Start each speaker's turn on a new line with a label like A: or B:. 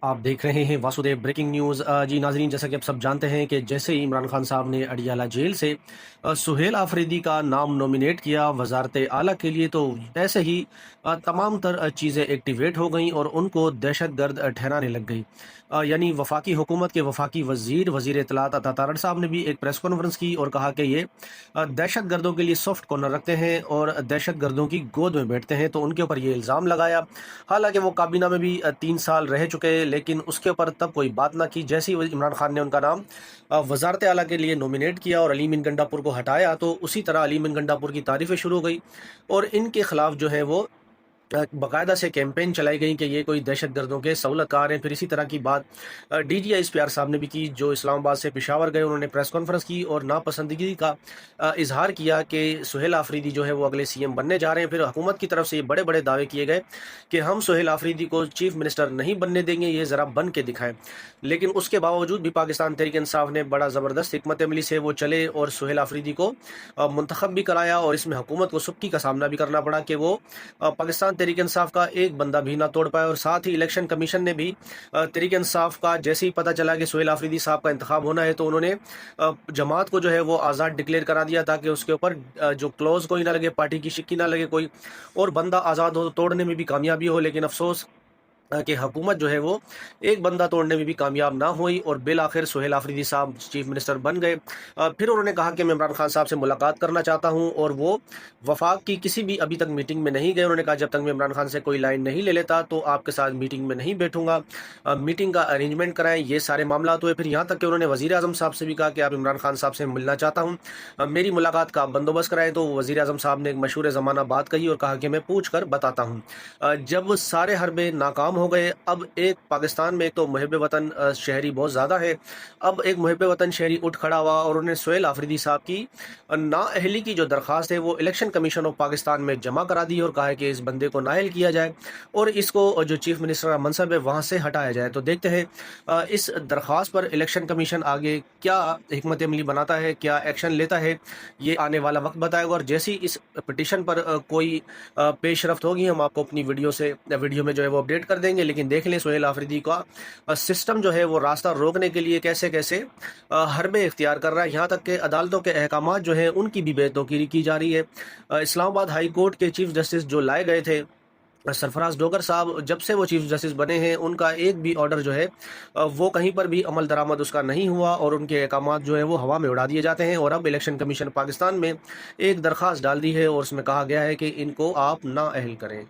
A: आप देख रहे हैं वासुदेव ब्रेकिंग न्यूज़। जी नाजरीन, जैसा कि आप सब जानते हैं कि जैसे ही इमरान खान साहब ने अडियाला जेल से सुहेल आफरीदी का नाम नॉमिनेट किया वजारत आला के लिए, तो ऐसे ही तमाम तर चीज़ें एक्टिवेट हो गई और उनको दहशत गर्द ठहराने लग गई। यानी वफाकी हुकूमत के वफाकी वज़ीर इत्तलात अता तारड़ साहब ने भी एक प्रेस कॉन्फ्रेंस की और कहा कि ये दहशत गर्दों के लिए सॉफ्ट कॉर्नर रखते हैं और दहशत गर्दों की गोद में बैठते हैं, तो उनके ऊपर ये इल्ज़ाम लगाया। हालांकि वो काबीना में भी 3 साल रह चुके, लेकिन उसके ऊपर तब कोई बात ना की। जैसे ही इमरान खान ने उनका नाम वजारत आला के लिए नॉमिनेट किया और अली मीन गंडापुर को हटाया, तो उसी तरह अली मीन गंडापुर की तारीफें शुरू हो गई और इनके खिलाफ जो है वो बाकायदा से कैंपेन चलाई गई कि ये कोई दहशत गर्दों के सहूलतकार हैं। फिर इसी तरह की बात DGI ISPR साहब ने भी की, जो इस्लामाबाद से पेशावर गए। उन्होंने प्रेस कॉन्फ्रेंस की और नापसंदगी का इजहार किया कि सुहेल आफरीदी जो है वो अगले CM बनने जा रहे हैं। फिर हुकूमत की तरफ से ये बड़े बड़े दावे किए गए कि हम सुहेल आफरीदी को चीफ मिनिस्टर नहीं बनने देंगे, ये ज़रा बन के दिखाएं। लेकिन उसके बावजूद भी पाकिस्तान तहरीक इंसाफ ने बड़ा ज़बरदस्त हिकमत अमली से वो चले और सुहेल आफरीदी को मुंतखब भी कराया। और इसमें हुकूमत को सुक्की का सामना भी करना पड़ा कि वो पाकिस्तान तहरीक इंसाफ का एक बंदा भी ना तोड़ पाए। और साथ ही इलेक्शन कमीशन ने भी तहरीक इंसाफ का जैसे ही पता चला कि सुहेल आफरीदी साहब का इंतखाब होना है, तो उन्होंने जमात को जो है वो आज़ाद डिक्लेयर करा दिया, ताकि उसके ऊपर जो क्लोज कोई ना लगे, पार्टी की शिक्की ना लगे कोई, और बंदा आज़ाद हो, तोड़ने में भी कामयाबी हो। लेकिन अफसोस कि हुकूमत जो है वो एक बंदा तोड़ने में भी कामयाब ना हुई और बिल आखिर सुहेल आफरीदी साहब चीफ मिनिस्टर बन गए। फिर उन्होंने कहा कि मैं इमरान खान साहब से मुलाकात करना चाहता हूं, और वो वफाक की किसी भी अभी तक मीटिंग में नहीं गए। उन्होंने कहा जब तक मैं इमरान खान से कोई लाइन नहीं ले लेता तो आपके साथ मीटिंग में नहीं बैठूंगा, मीटिंग का अरेंजमेंट कराएं। ये सारे मामला हुए। फिर यहाँ तक कि उन्होंने वज़ीर आज़म साहब से भी कहा कि आप इमरान खान साहब से मिलना चाहता हूँ, मेरी मुलाकात का आप बंदोबस्त कराएं। तो वज़ीर आज़म साहब ने एक मशहूर ज़माना बात कही और कहा कि मैं पूछ कर बताता हूँ। जब सारे हरबे नाकाम हो गए, अब एक पाकिस्तान में एक तो मुहिब वतन शहरी बहुत ज़्यादा है, अब एक मुहिब वतन शहरी उठ खड़ा हुआ और उन्होंने सुहेल आफरीदी साहब की नाअहली की जो दरख्वास्त है वो इलेक्शन कमीशन ऑफ पाकिस्तान में जमा करा दी और कहा है कि इस बंदे को नाअहल किया जाए और इसको जो चीफ मिनिस्टर का मनसब है वहाँ से हटाया जाए। तो देखते हैं इस दरख्वास्त पर इलेक्शन कमीशन आगे क्या हिकमत अमली बनाता है, क्या एक्शन लेता है, ये आने वाला वक्त बताएगा। और जैसी इस पिटिशन पर कोई पेशरफ्त होगी, हम आपको अपनी वीडियो में जो है वो अपडेट कर देंगे। लेकिन देख लें सुहेल आफरीदी का सिस्टम जो है वो रास्ता रोकने के लिए कैसे कैसे हरबे इख्तियार कर रहा है। यहाँ तक कि अदालतों के अहकामात जो है उनकी भी बेतौकीरी की जा रही है। इस्लामाबाद हाई कोर्ट के चीफ जस्टिस जो लाए गए थे सरफराज डोगर साहब, जब से वो चीफ जस्टिस बने हैं उनका एक भी ऑर्डर जो है वो कहीं पर भी अमल दरामद उसका नहीं हुआ और उनके अहकामात जो है वो हवा में उड़ा दिए जाते हैं। और अब इलेक्शन कमीशन पाकिस्तान में एक दरख्वास्त डाल दी है और उसमें कहा गया है कि इनको आप नाअहल करें।